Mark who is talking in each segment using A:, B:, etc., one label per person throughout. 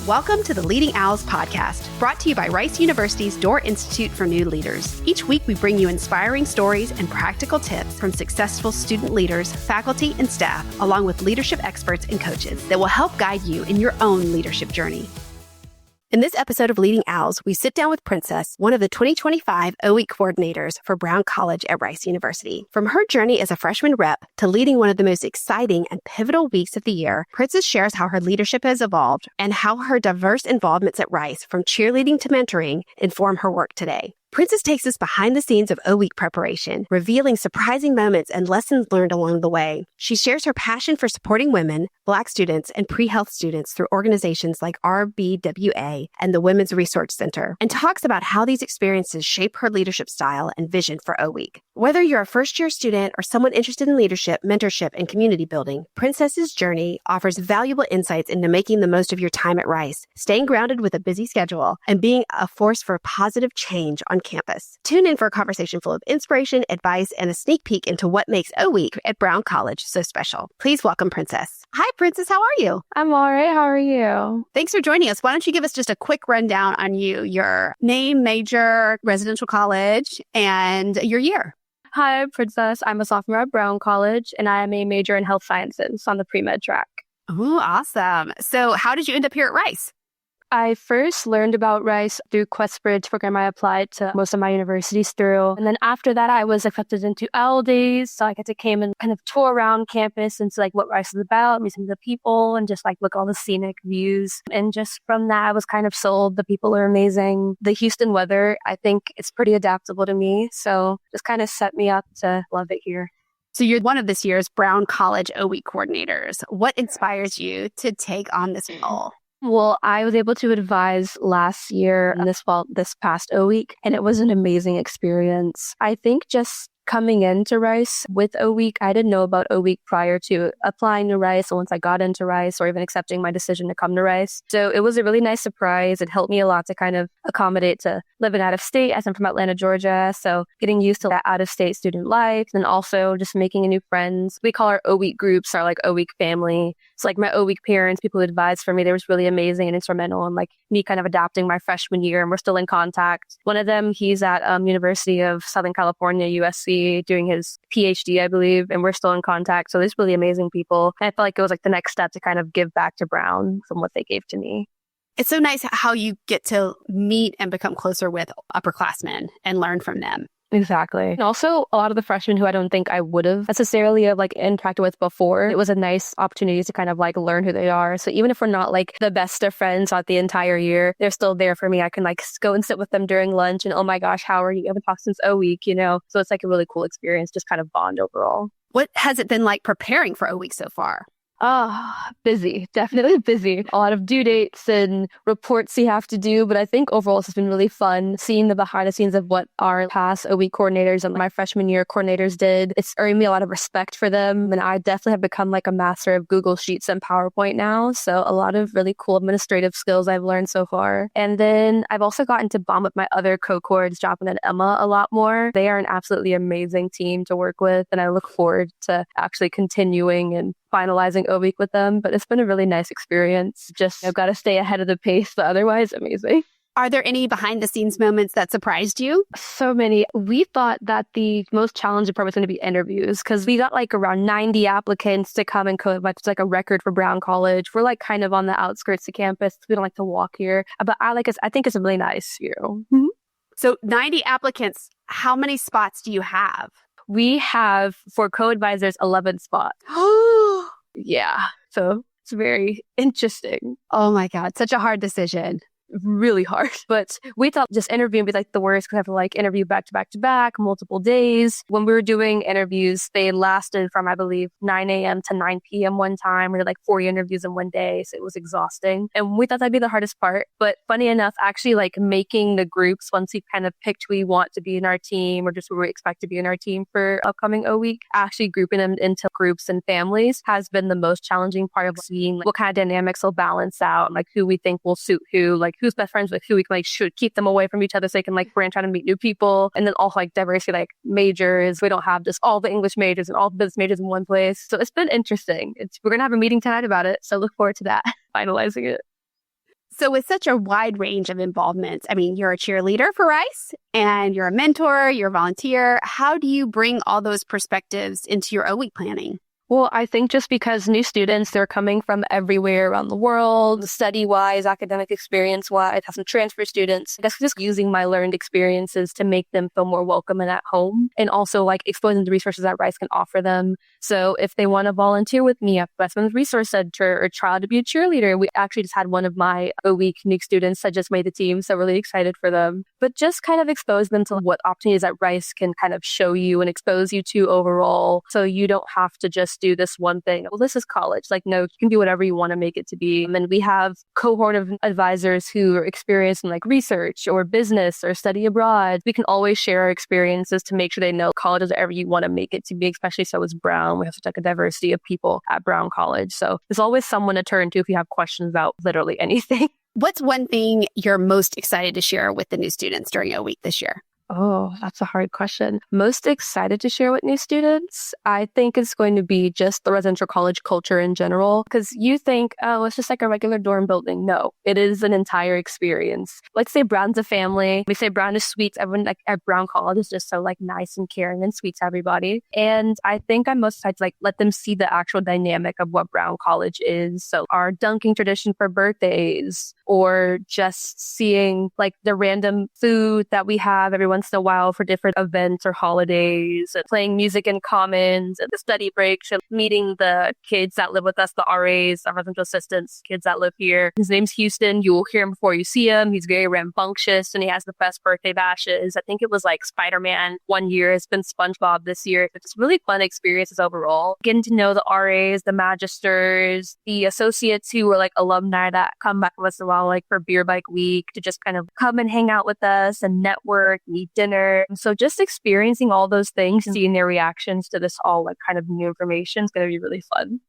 A: Welcome to the Leading Owls podcast, brought to you by Rice University's Door Institute for New Leaders. Each week, we bring you inspiring stories and practical tips from successful student leaders, faculty, and staff, along with leadership experts and coaches that will help guide you in your own leadership journey. In this episode of Leading Owls, we sit down with Princess, one of the 2025 OE coordinators for Brown College at Rice University. From her journey as a freshman rep to leading one of the most exciting and pivotal weeks of the year, Princess shares how her leadership has evolved and how her diverse involvements at Rice, from cheerleading to mentoring, inform her work today. Princess takes us behind the scenes of O-Week preparation, revealing surprising moments and lessons learned along the way. She shares her passion for supporting women, Black students, and pre-health students through organizations like RBWA and the Women's Resource Center, and talks about how these experiences shape her leadership style and vision for O-Week. Whether you're a first-year student or someone interested in leadership, mentorship, and community building, Princess's journey offers valuable insights into making the most of your time at Rice, staying grounded with a busy schedule, and being a force for positive change on campus. Tune in for a conversation full of inspiration, advice, and a sneak peek into what makes O-Week at Brown College so special. Please welcome Princess. Hi, Princess. How are you?
B: I'm all right. How are you?
A: Thanks for joining us. Why don't you give us just a quick rundown on you, your name, major, residential college, and your year?
B: Hi, Princess. I'm a sophomore at Brown College, and I am a major in health sciences on the pre-med track.
A: Oh, awesome. So how did you end up here at Rice?
B: I first learned about Rice through QuestBridge program I applied to most of my universities through. And then after that, I was accepted into Owl Days. So I got to come and kind of tour around campus and see like what Rice is about, meet some of the people, and just like look all the scenic views. And just from that, I was kind of sold. The people are amazing. The Houston weather, I think it's pretty adaptable to me. So just kind of set me up to love it here.
A: So you're one of this year's Brown College OE coordinators. What inspires you to take on this role?
B: Well, I was able to advise last year this past O-Week, and it was an amazing experience. I think just coming into Rice with O-Week, I didn't know about O-Week prior to applying to Rice, or once I got into Rice, or even accepting my decision to come to Rice. So it was a really nice surprise. It helped me a lot to kind of accommodate to living out of state, as I'm from Atlanta, Georgia. So getting used to that out of state student life, and also just making new friends. We call our O-Week groups our like O-Week family. So like my O-Week parents, people who advised for me, they was really amazing and instrumental in like me kind of adapting my freshman year, and we're still in contact. One of them, he's at University of Southern California, USC, doing his PhD, I believe, and we're still in contact. So there's really amazing people. And I felt like it was like the next step to kind of give back to Brown from what they gave to me.
A: It's so nice how you get to meet and become closer with upperclassmen and learn from them.
B: Exactly. And also a lot of the freshmen who I don't think I would have necessarily like interacted with before, it was a nice opportunity to kind of like learn who they are. So even if we're not like the best of friends throughout the entire year, they're still there for me. I can like go and sit with them during lunch and, oh my gosh, how are you? I haven't talked since O-Week, you know? So it's like a really cool experience, just kind of bond overall.
A: What has it been like preparing for O-Week so far?
B: Busy, definitely busy. A lot of due dates and reports you have to do, but I think overall it's been really fun seeing the behind the scenes of what our past OE coordinators and my freshman year coordinators did. It's earned me a lot of respect for them, and I definitely have become like a master of Google Sheets and PowerPoint now. So a lot of really cool administrative skills I've learned so far. And then I've also gotten to bond with my other co-coords, Joplin and Emma, a lot more. They are an absolutely amazing team to work with, and I look forward to actually continuing and finalizing O-Week with them. But it's been a really nice experience. Just I've got to stay ahead of the pace, but otherwise amazing.
A: Are there any behind the scenes moments that surprised you?
B: So many. We thought that the most challenging part was going to be interviews, because we got like around 90 applicants to come and code, which is like a record for Brown College. We're like kind of on the outskirts of campus. We don't like to walk here, but I think it's a really nice view. Mm-hmm.
A: So 90 applicants, how many spots do you have?
B: We have, for co-advisors, 11 spots. Yeah. So it's very interesting.
A: Oh my God. Such a hard decision.
B: Really hard. But we thought just interviewing would be like the worst, because I have to like interview back to back to back, multiple days. When we were doing interviews, they lasted from, I believe, 9 a.m. to 9 p.m. one time. We did like 40 interviews in one day. So it was exhausting. And we thought that'd be the hardest part. But funny enough, actually like making the groups, once we kind of picked who we want to be in our team, or just who we expect to be in our team for upcoming O-Week, actually grouping them into groups and families has been the most challenging part of seeing like, what kind of dynamics will balance out, like who we think will suit who, like who's best friends with who, we can like should keep them away from each other so they can like branch out and meet new people. And then also like diversity, like majors. We don't have just all the English majors and all the business majors in one place. So it's been interesting. We're going to have a meeting tonight about it. So look forward to that, finalizing it.
A: So with such a wide range of involvements, I mean, you're a cheerleader for Rice and you're a mentor, you're a volunteer. How do you bring all those perspectives into your O-Week planning?
B: Well, I think just because new students, they're coming from everywhere around the world, study-wise, academic experience-wise, have some transfer students. I guess just using my learned experiences to make them feel more welcome and at home, and also like exposing the resources that Rice can offer them. So if they want to volunteer with me at Westman's Resource Center or try to be a cheerleader, we actually just had one of my O-Week new students that just made the team, so really excited for them. But just kind of expose them to what opportunities that Rice can kind of show you and expose you to overall, so you don't have to just do this one thing. Well, this is college. Like, no, you can do whatever you want to make it to be. And we have cohort of advisors who are experienced in like research or business or study abroad. We can always share our experiences to make sure they know college is whatever you want to make it to be, especially so is Brown. We have such like a diversity of people at Brown College. So there's always someone to turn to if you have questions about literally anything.
A: What's one thing you're most excited to share with the new students during O-Week this year?
B: Oh, that's a hard question. Most excited to share with new students? I think it's going to be just the residential college culture in general. Because you think, oh, it's just like a regular dorm building. No, it is an entire experience. Let's say Brown's a family. We say Brown is sweet. Everyone like at Brown College is just so like nice and caring and sweet to everybody. And I think I'm most excited to like let them see the actual dynamic of what Brown College is. So our dunking tradition for birthdays, or just seeing like the random food that we have every once in a while for different events or holidays, and playing music in commons and the study breaks, and meeting the kids that live with us, the RAs, our residential assistants, kids that live here. His name's Houston. You will hear him before you see him. He's very rambunctious and he has the best birthday bashes. I think it was like Spider-Man one year. It's been SpongeBob this year. It's really fun experiences overall. Getting to know the RAs, the magisters, the associates who were like alumni that come back once in a while, like for Beer Bike Week, to just kind of come and hang out with us and network, eat dinner. So just experiencing all those things and seeing their reactions to this all like kind of new information is going to be really fun.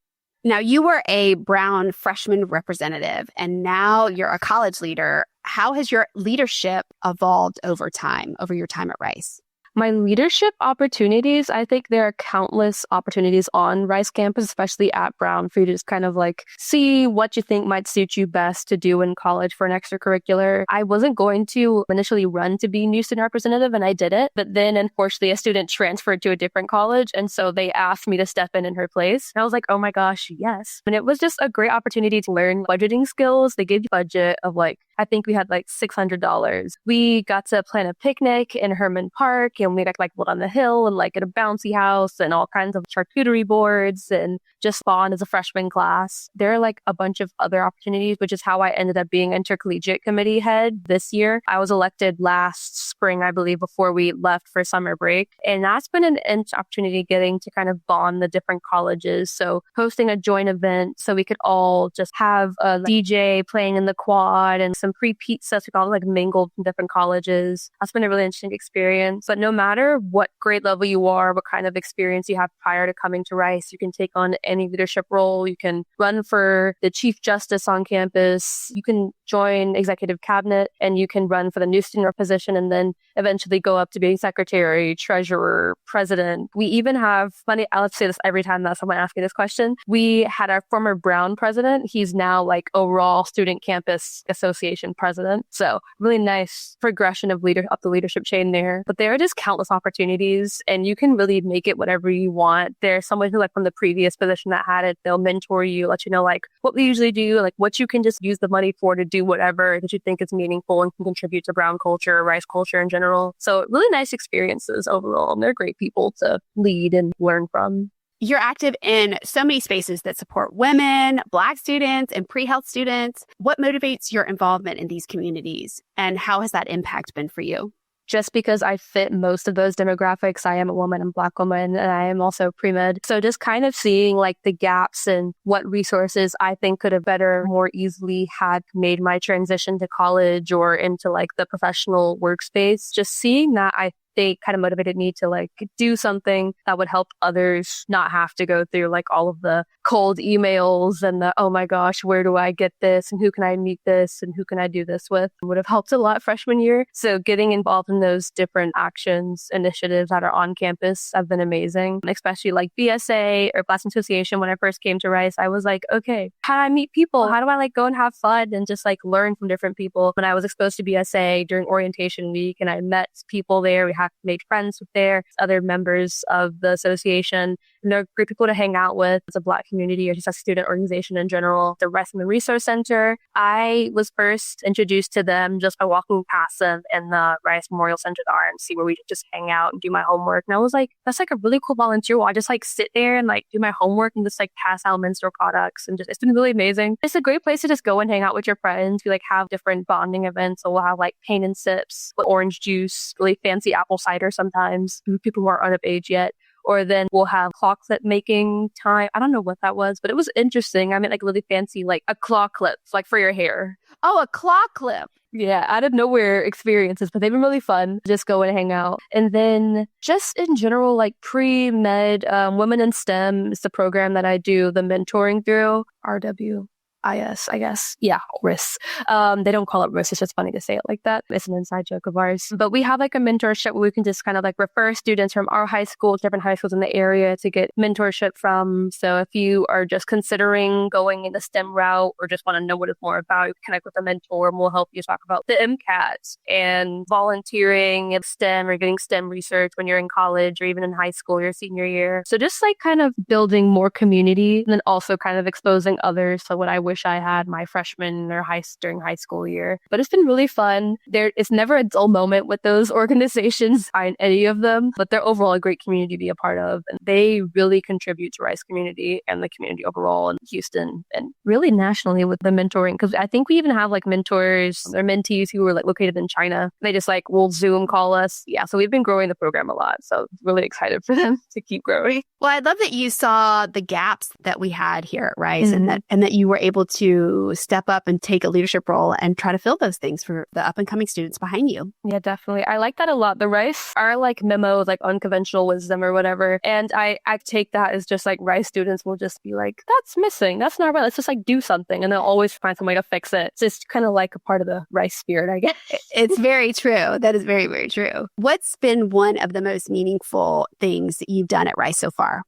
A: Now, you were a Brown freshman representative and now you're a college leader. How has your leadership evolved over time, over your time at Rice?
B: My leadership opportunities, I think there are countless opportunities on Rice campus, especially at Brown, for you to just kind of like see what you think might suit you best to do in college for an extracurricular. I wasn't going to initially run to be new student representative, and I did it. But then, unfortunately, a student transferred to a different college, and so they asked me to step in her place. And I was like, oh my gosh, yes. And it was just a great opportunity to learn budgeting skills. They gave you a budget of like, I think we had like $600. We got to plan a picnic in Herman Park, and we got like live on the hill and like at a bouncy house and all kinds of charcuterie boards and just fun as a freshman class. There are like a bunch of other opportunities, which is how I ended up being intercollegiate committee head this year. I was elected last spring, I believe, before we left for summer break. And that's been an opportunity getting to kind of bond the different colleges. So hosting a joint event so we could all just have a DJ playing in the quad and some free pizzas. We all like mingled from different colleges. That's been a really interesting experience. But no matter what grade level you are, what kind of experience you have prior to coming to Rice, you can take on any leadership role. You can run for the chief justice on campus. You can join executive cabinet, and you can run for the new student rep position and then eventually go up to being secretary, treasurer, president. We even have, funny, I'll say this every time that someone asks me this question. We had our former Brown president. He's now like overall student campus association president. So really nice progression of leader up the leadership chain there. But there are just countless opportunities, and you can really make it whatever you want. There's someone who like from the previous position that had it, they'll mentor you, let you know like what we usually do, like what you can just use the money for to do whatever that you think is meaningful and can contribute to Brown culture, Rice culture in general. So really nice experiences overall. And they're great people to lead and learn from.
A: You're active in so many spaces that support women, Black students, and pre-health students. What motivates your involvement in these communities, and how has that impact been for you?
B: Just because I fit most of those demographics. I am a woman and Black woman, and I am also pre-med. So just kind of seeing like the gaps and what resources I think could have better, more easily had made my transition to college or into like the professional workspace. Just seeing that, I they kind of motivated me to like do something that would help others not have to go through like all of the cold emails and the, oh my gosh, where do I get this? And who can I meet this? And who can I do this with? Would have helped a lot freshman year. So getting involved in those different actions, initiatives that are on campus have been amazing, especially like BSA or Blast Association. When I first came to Rice, I was like, okay, how do I meet people? How do I like go and have fun and just like learn from different people? When I was exposed to BSA during orientation week and I met people there, we have made friends with their other members of the association. And they're great people to hang out with as a Black community or just a student organization in general. The Rice Women Resource Center, I was first introduced to them just by walking past them in the Rice Memorial Center, the RMC, where we just hang out and do my homework. And I was like, that's like a really cool volunteer role. I just like sit there and like do my homework and just like pass out menstrual products. And just, it's been really amazing. It's a great place to just go and hang out with your friends. We like have different bonding events. So we'll have like paint and sips with orange juice, really fancy apple cider sometimes, people who aren't of age yet. Or then we'll have claw clip making time. I don't know what that was, but it was interesting. I meant like really fancy, like a claw clip, like for your hair.
A: Oh, a claw clip.
B: Yeah, out of nowhere experiences, but they've been really fun. Just go and hang out. And then just in general, like pre-med, Women in STEM is the program that I do the mentoring through. RWIS, I guess. Yeah, RIS. They don't call it RIS. It's just funny to say it like that. It's an inside joke of ours. But we have like a mentorship where we can just kind of like refer students from our high school to different high schools in the area to get mentorship from. So if you are just considering going in the STEM route or just want to know what it's more about, you can connect with a mentor and we'll help you talk about the MCAT and volunteering in STEM or getting STEM research when you're in college or even in high school, your senior year. So just like kind of building more community and then also kind of exposing others. So what I wish I had my freshman or during high school year. But it's been really fun. It's never a dull moment with those organizations in any of them, but they're overall a great community to be a part of. And they really contribute to Rice community and the community overall in Houston and really nationally with the mentoring. Because I think we even have like mentors or mentees who are like located in China. They just like will Zoom call us. Yeah, so we've been growing the program a lot. So really excited for them to keep growing.
A: Well, I love that you saw the gaps that we had here at Rice and that you were able to step up and take a leadership role and try to fill those things for the up and coming students behind you.
B: Yeah, definitely. I like that a lot. The Rice are like memos, like unconventional wisdom or whatever. And I take that as just like Rice students will just be like, that's missing. That's not right. Let's just like do something. And they'll always find some way to fix it. It's just kind of like a part of the Rice spirit, I guess.
A: It's very true. That is very, very true. What's been one of the most meaningful things that you've done at Rice so far?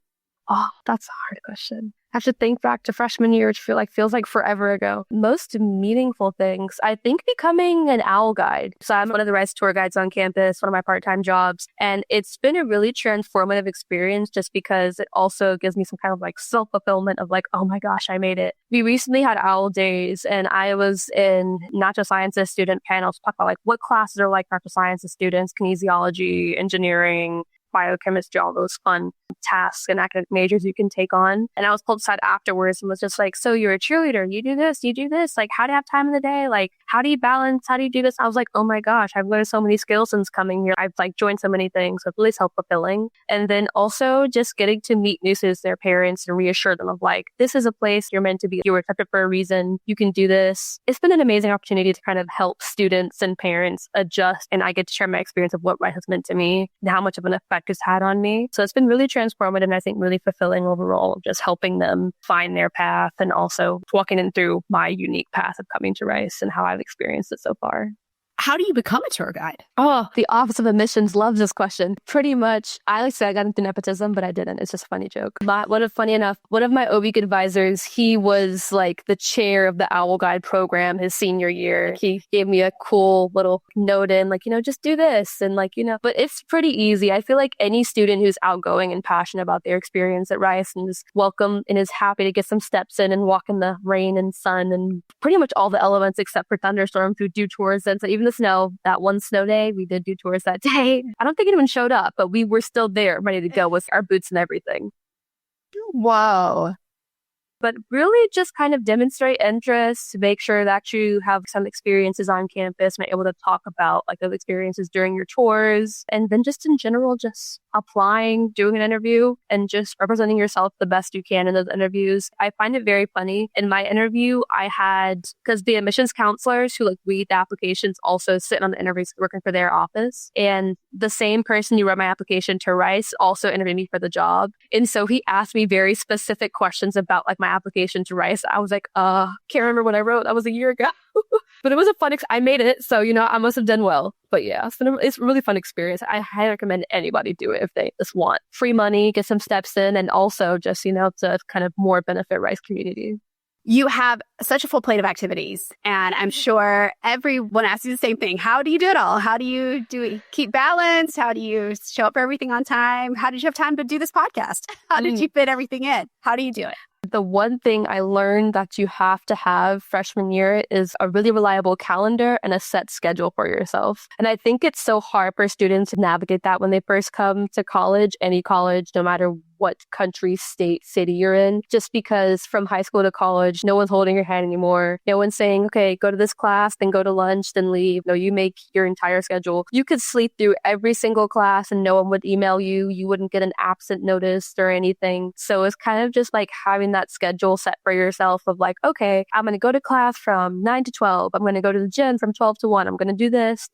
B: Oh, that's a hard question. I have to think back to freshman year, which feels like forever ago. Most meaningful things, I think becoming an OWL guide. So I'm one of the Rice tour guides on campus, one of my part-time jobs. And it's been a really transformative experience just because it also gives me some kind of like self-fulfillment of like, oh my gosh, I made it. We recently had OWL days and I was in natural sciences student panels to talk about like what classes are like natural sciences students, kinesiology, engineering, biochemistry, all those fun tasks and academic majors you can take on. And I was pulled aside afterwards and was just like, so you're a cheerleader, you do this, like how do you have time in the day? Like, how do you balance? How do you do this? I was like, oh my gosh, I've learned so many skills since coming here. I've like joined so many things. So it's really self-fulfilling. And then also just getting to meet new students, their parents, and reassure them of like, this is a place you're meant to be. You were accepted for a reason. You can do this. It's been an amazing opportunity to kind of help students and parents adjust. And I get to share my experience of what Rice has meant to me and how much of an effect it's had on me. So it's been really transformative and I think really fulfilling overall, just helping them find their path and also walking them through my unique path of coming to Rice and how I've experienced it so far.
A: How do you become a tour guide?
B: Oh, the Office of Admissions loves this question. Pretty much, I like to say I got into nepotism, but I didn't. It's just a funny joke. Funny enough, one of my OBEAC advisors, he was like the chair of the OWL Guide program his senior year. He gave me a cool little note in like, just do this. And like, but it's pretty easy. I feel like any student who's outgoing and passionate about their experience at Rice and is welcome and is happy to get some steps in and walk in the rain and sun and pretty much all the elements except for thunderstorms who do tours. And so even the snow, that one snow day, we did do tours that day. I don't think anyone showed up, but we were still there ready to go with our boots and everything.
A: Whoa.
B: but really just kind of demonstrate interest to make sure that you have some experiences on campus and are able to talk about like those experiences during your tours. And then just in general, just applying, doing an interview, and just representing yourself the best you can in those interviews. I find it very funny. In my interview, I had, because the admissions counselors who like read the applications also sit on the interviews working for their office. And the same person who read my application to Rice also interviewed me for the job. And so he asked me very specific questions about like my application to Rice. I was like, can't remember what I wrote. That was a year ago. But it was a fun, I made it. So, I must have done well. But yeah, it's a really fun experience. I highly recommend anybody do it if they just want free money, get some steps in, and also just, to kind of more benefit Rice community.
A: You have such a full plate of activities, and I'm sure everyone asks you the same thing. How do you do it all? How do you keep balance? How do you show up for everything on time? How did you have time to do this podcast? How did you fit everything in? How do you do it?
B: The one thing I learned that you have to have freshman year is a really reliable calendar and a set schedule for yourself. And I think it's so hard for students to navigate that when they first come to college, any college, no matter what country, state, city you're in, just because from high school to college, no one's holding your hand anymore. No one's saying, okay, go to this class, then go to lunch, then leave. No, you make your entire schedule. You could sleep through every single class and no one would email you. You wouldn't get an absent notice or anything. So it's kind of just like having that schedule set for yourself of like, okay, I'm going to go to class from 9 to 12. I'm going to go to the gym from 12 to 1. I'm going to do this,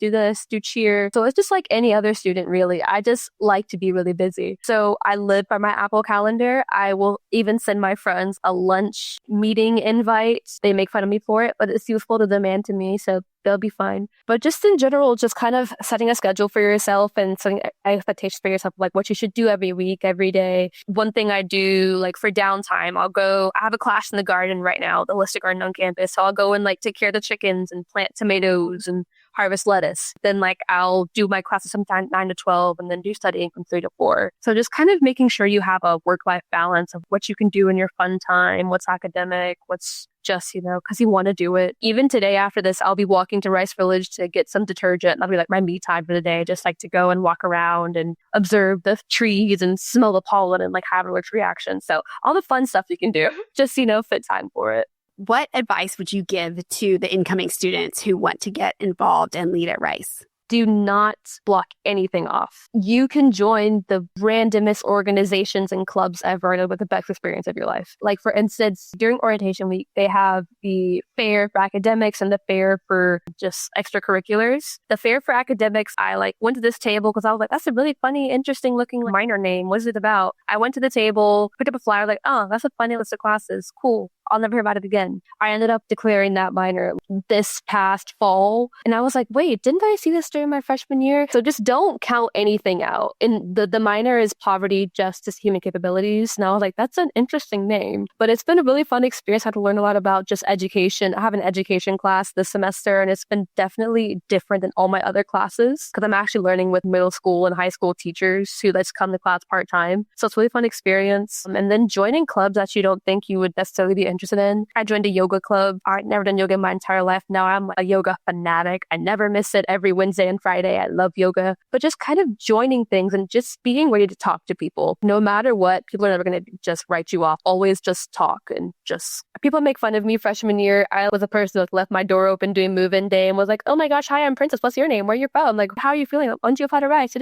B: do cheer. So it's just like any other student, really. I just like to be really busy. So I live by my Apple calendar. I will even send my friends a lunch meeting invite. They make fun of me for it, but it's useful to them and to me. So they'll be fine. But just in general, just kind of setting a schedule for yourself and setting expectations for yourself, like what you should do every week, every day. One thing I do, like for downtime, I have a class in the garden right now, the holistic garden on campus. So I'll go and like take care of the chickens and plant tomatoes and harvest lettuce. Then like I'll do my classes sometime 9 to 12 and then do studying from 3 to 4. So just kind of making sure you have a work-life balance of what you can do in your fun time, what's academic, what's just, because you want to do it. Even today after this, I'll be walking to Rice Village to get some detergent. And that'll be like my me time for the day, just like to go and walk around and observe the trees and smell the pollen and like have a reaction. So all the fun stuff you can do, just, fit time for it.
A: What advice would you give to the incoming students who want to get involved and lead at Rice?
B: Do not block anything off. You can join the randomest organizations and clubs ever with the best experience of your life. Like for instance, during orientation week, they have the fair for academics and the fair for just extracurriculars. The fair for academics, I went to this table because I was like, that's a really funny, interesting looking minor name. What is it about? I went to the table, picked up a flyer, that's a funny list of classes. Cool. I'll never hear about it again. I ended up declaring that minor this past fall. And I was like, wait, didn't I see this during my freshman year? So just don't count anything out. And the minor is poverty, justice, human capabilities. And I was like, that's an interesting name. But it's been a really fun experience. I had to learn a lot about just education. I have an education class this semester, and it's been definitely different than all my other classes because I'm actually learning with middle school and high school teachers who let's come to class part-time. So it's a really fun experience. And then joining clubs that you don't think you would necessarily be interested in. I joined a yoga club. I'd never done yoga in my entire life. Now I'm a yoga fanatic. I never miss it every Wednesday and Friday. I love yoga. But just kind of joining things and just being ready to talk to people. No matter what, people are never going to just write you off. Always just talk and just... People make fun of me freshman year. I was a person that left my door open doing move-in day and was like, oh my gosh, hi, I'm Princess. What's your name? Where are you from? Like, how are you feeling? Why don't you apply to Rice?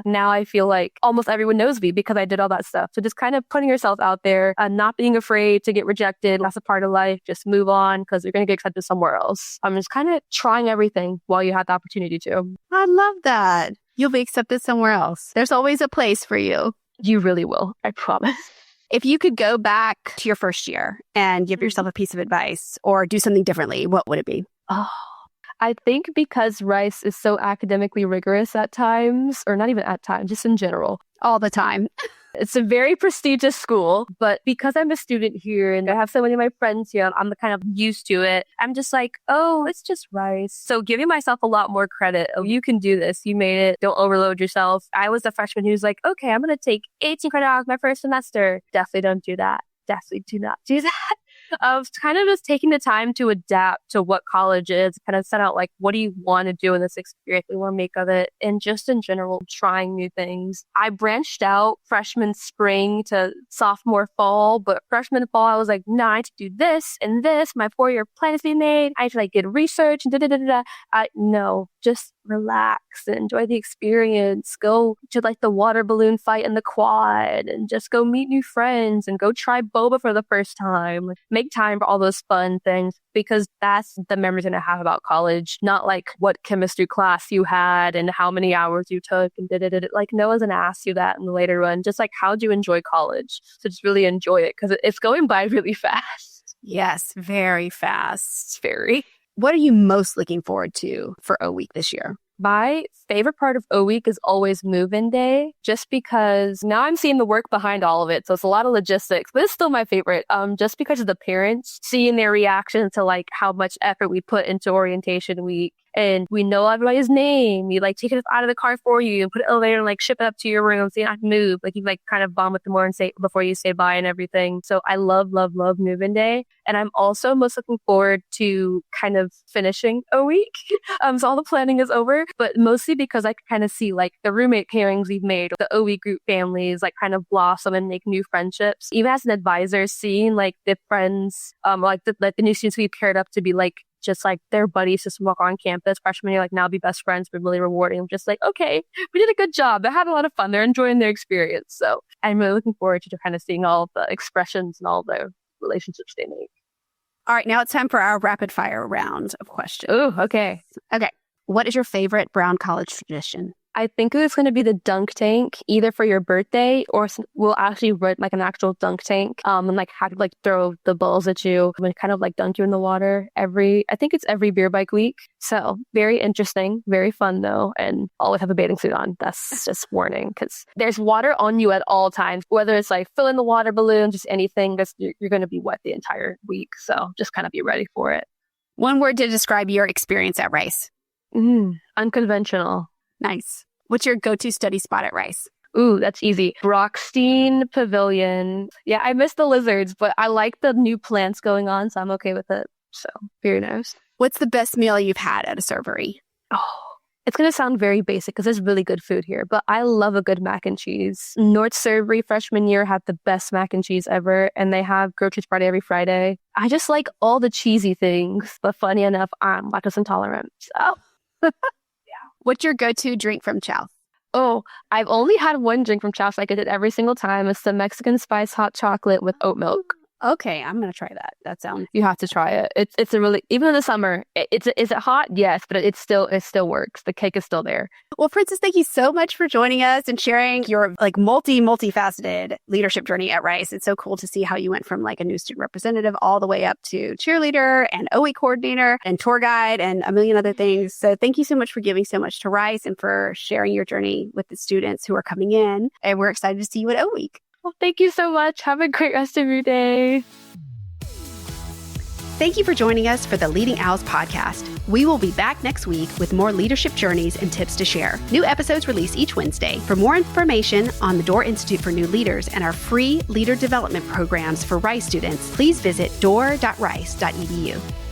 B: Now I feel like almost everyone knows me because I did all that stuff. So just kind of putting yourself out there and not being afraid to get rejected. That's a part of life. Just move on because you're going to get accepted somewhere else. I'm just kind of trying everything while you have the opportunity to.
A: I love that. You'll be accepted somewhere else. There's always a place for you.
B: You really will. I promise.
A: If you could go back to your first year and give yourself a piece of advice or do something differently, what would it be?
B: I think because Rice is so academically rigorous at times, or not even at times, just in general.
A: All the time.
B: It's a very prestigious school, but because I'm a student here and I have so many of my friends here, I'm kind of used to it. I'm just like, oh, it's just Rice. So giving myself a lot more credit. Oh, you can do this. You made it. Don't overload yourself. I was the freshman who's like, okay, I'm going to take 18 credit hours my first semester. Definitely don't do that. Definitely do not do that. of kind of just taking the time to adapt to what college is, kind of set out like, what do you want to do in this experience? What do you want to make of it? And just in general, trying new things. I branched out freshman spring to sophomore fall, but freshman fall, I was like, nah, I need to do this and this. My 4-year plan is being made. I need to like get research and da-da-da-da-da. No, just relax and enjoy the experience. Go to like the water balloon fight in the quad and just go meet new friends and go try boba for the first time. Like, make time for all those fun things, because that's the memories you're going to have about college, not like what chemistry class you had and how many hours you took and da-da-da-da. Like, no one's going to ask you that in the later run. Just like, how do you enjoy college? So just really enjoy it, because it's going by really fast.
A: Yes, very fast.
B: Very.
A: What are you most looking forward to for O Week this year?
B: My favorite part of O Week is always move-in day, just because now I'm seeing the work behind all of it. So it's a lot of logistics, but it's still my favorite. Just because of the parents, seeing their reaction to like how much effort we put into orientation week. And we know everybody's name. You like take it out of the car for you and put it in the elevator and like ship it up to your room so you don't have to move. Like you like kind of bond with them more and say before you say bye and everything. So I love move-in day. And I'm also most looking forward to kind of finishing O Week. So all the planning is over, but mostly because I can kind of see like the roommate pairings we've made, the O Week group families like kind of blossom and make new friendships. Even as an advisor, seeing like the friends, like the new students we paired up to be like just like their buddies just walk on campus freshman year, like now be best friends, but really rewarding. I'm just like, okay, we did a good job. They had a lot of fun. They're enjoying their experience. So I'm really looking forward to kind of seeing all of the expressions and all the relationships they make.
A: All right, now it's time for our rapid fire round of questions.
B: Oh, okay.
A: Okay. What is your favorite Brown College tradition?
B: I think it's going to be the dunk tank, either for your birthday or we'll actually rent like an actual dunk tank and like have to like throw the balls at you and kind of like dunk you in the water I think it's every beer bike week. So very interesting, very fun though. And always have a bathing suit on. That's just warning, because there's water on you at all times, whether it's like filling the water balloon, just anything, you're going to be wet the entire week. So just kind of be ready for it.
A: One word to describe your experience at Rice.
B: Unconventional.
A: Nice. What's your go-to study spot at Rice?
B: Ooh, that's easy. Brockstein Pavilion. Yeah, I miss the lizards, but I like the new plants going on, so I'm okay with it. So, very nice.
A: What's the best meal you've had at a servery?
B: Oh, it's going to sound very basic because there's really good food here, but I love a good mac and cheese. North Servery freshman year had the best mac and cheese ever, and they have grocery Friday every Friday. I just like all the cheesy things, but funny enough, I'm lactose intolerant, so...
A: What's your go-to drink from Chow?
B: Oh, I've only had one drink from Chow, so I get it every single time. It's the Mexican spice hot chocolate with oat milk.
A: Okay, I'm going to try that. That sounds...
B: You have to try it. It's a really... Even in the summer, is it hot? Yes, but it still works. The cake is still there.
A: Well, Princess, thank you so much for joining us and sharing your like multifaceted leadership journey at Rice. It's so cool to see how you went from like a new student representative all the way up to cheerleader and OE coordinator and tour guide and a million other things. So thank you so much for giving so much to Rice and for sharing your journey with the students who are coming in. And we're excited to see you at O Week.
B: Well, thank you so much. Have a great rest of your day.
A: Thank you for joining us for the Leading Owls podcast. We will be back next week with more leadership journeys and tips to share. New episodes release each Wednesday. For more information on the Door Institute for New Leaders and our free leader development programs for Rice students, please visit door.rice.edu.